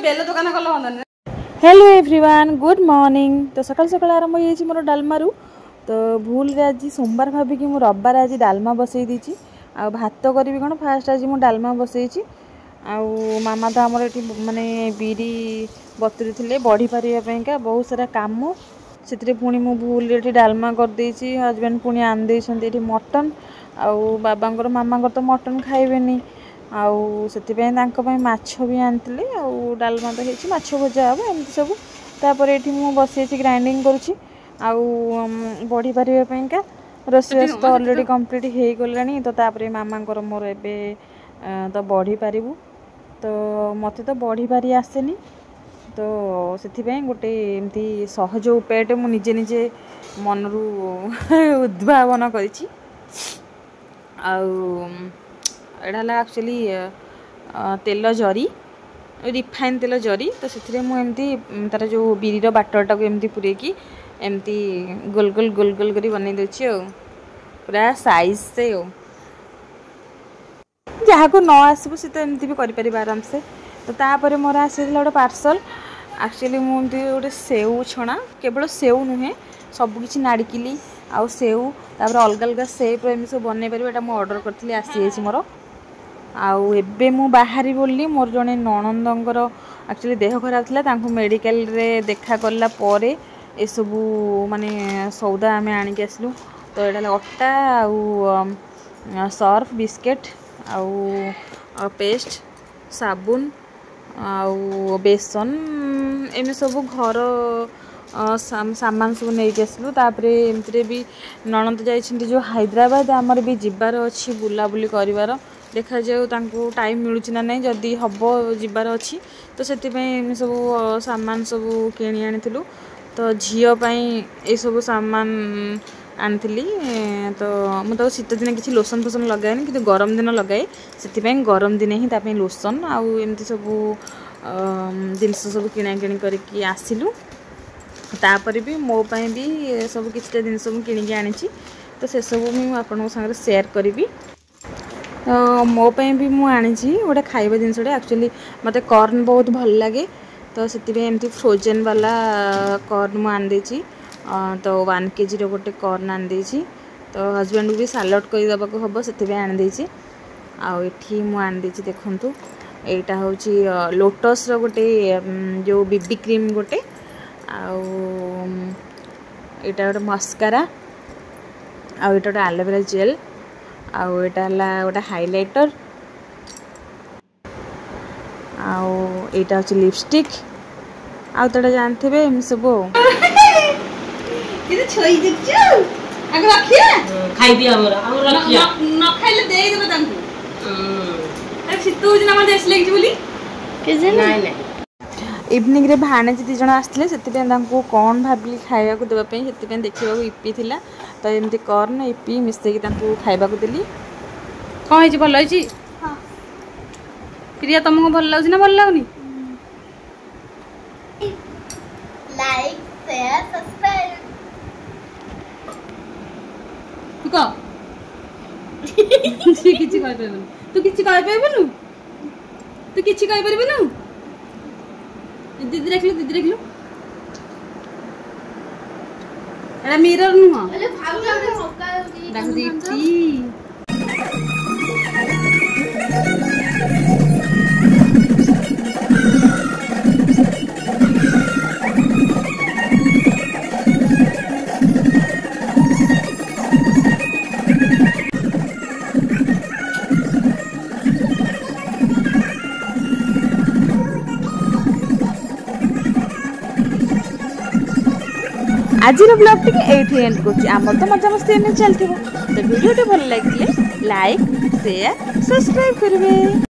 Bell दुकान कल हंदन। Hello everyone good morning. तो सकाल सकाल आरंभ हो मोर डालमारू। तो भूल आज सोमवार भाविकी मुझे रविवार आज डालमा बसई देती आ भात करी कौन फास्ट आज मुझे डालमा बसई मामा तो आमर ये माने बिरी बतुरी थे बढ़ी पारिका बहुत सारा कम से पुणी मु भूल ये डालमा करदे हजबैंड पुणी आनी मटन आउ बाबांकर मामांकर तो मटन खाइबेनी आउ से माछ भी आनी आउ डालमा तो होती माछ भजा हम एमती सब तापर ये बस ग्राइंडिंग करुँची आउ बढ़ी पारिका रोषेई तो अलरेडी कंप्लीट हो गलानी। तो तापर मामांकर मोर एबे तो बढ़ी पारू तो मत तो बढ़ी पारि आसेनी तो से गोटे एमती सहज उपायटे मु निजे निजे मनरू उद्भावन करी आउला एक्चुअली तेल जरी रिफाइन तेल जरी तो से मुझे तार जो बिरीर बाटरटा को एमती पूरेकी एमती गोल गोल गोल गोल कर बनई दूची पूरा साइज से जहाँ को न आसबू सी तो एमती भी कर आराम से। तो तापर मोर आसी गोटे पार्सल एक्चुअली मुझे गोटे सेव छणा केवल सेव नुहे सबकि नाड़किली आउ सेव तापर अलग अलग सेप एम सब बनई पार यहाँ मुझे अर्डर करी आसी मोर आउ एबे मु बाहरी बोली मोर जड़े नणंदर एक्चुअली देह खराब था मेडिकल रे देखा कला परे ए सबू माने सौदा आम आणिक आसलु। तो यहाँ अटा आउ सर्फ बिस्केट आउ पेस्ट साबुन आउ बेसन एम सब घर सामान सब नहीं आसलु। तापर एमती भी नणंद जाइछन्ति जो हैदराबाद आमर भी जीवार अच्छी बुलाबुली करिवार देखा जाऊ तांको टाइम मिलूँ ना नहीं जदि हम जीवार अच्छी तो से सब सामान सब किणी आनी तो झीपाई ये सब सामान आनी तो मुझे शीत दिन किसी लोसन फोसन लगाए कि गरम दिन लगाए से गरम दिन ही ताप लोसन आउ एमती सब जिनस सब किणा किणी करके आसिलु। तापर भी मोपाई भी सब किसी जिनस किणी आनी तो से सब भी आपन सागर शेयर करी। मोपाई भी मुझे गोटे खाइबा जिनसटे एक्चुअली मत कॉर्न बहुत भल लगे तो से एमती फ्रोजेन वाला कॉर्न मुझे आनी तो 1 kg गोटे कॉर्न आनी तो हजबैंड को भी सालाड करदेवा को हम से आनी आठी मुझे देखु यहाँ हूँ लोटस गोटे जो बीबी क्रीम गोटे आउ यहाँ गोटे मस्कारा आउ यहाँ गोटे एलोवेरा जेल आउ यहाँ गोटे हाइलाइटर आउ यहाँ हूँ लिपस्टिक आउ तो जानते हैं एम सब इवनिंग रे भाणे जी जन आसते से कौन भाविली खाया देवाई से देखा इपी थिला तो एमती कॉर्न इपी मिसेक खाइबा देली कौन है भल प्रिया तुमको भल लगे ना भल लगुनि लाइक शेयर सब्सक्राइब तू कह किछि कहि परबनु तू किछि कहि परबनु तू किछि कहि परबनु दीदी देख लो एड़ा मिरर नुह अरे भाग जा रे मौका देख दीप्ति आज ब्लॉग टी एंड कर तो मजा मस्ती चलती तो वीडियो भल लगे लाइक शेयर सब्सक्राइब करेंगे।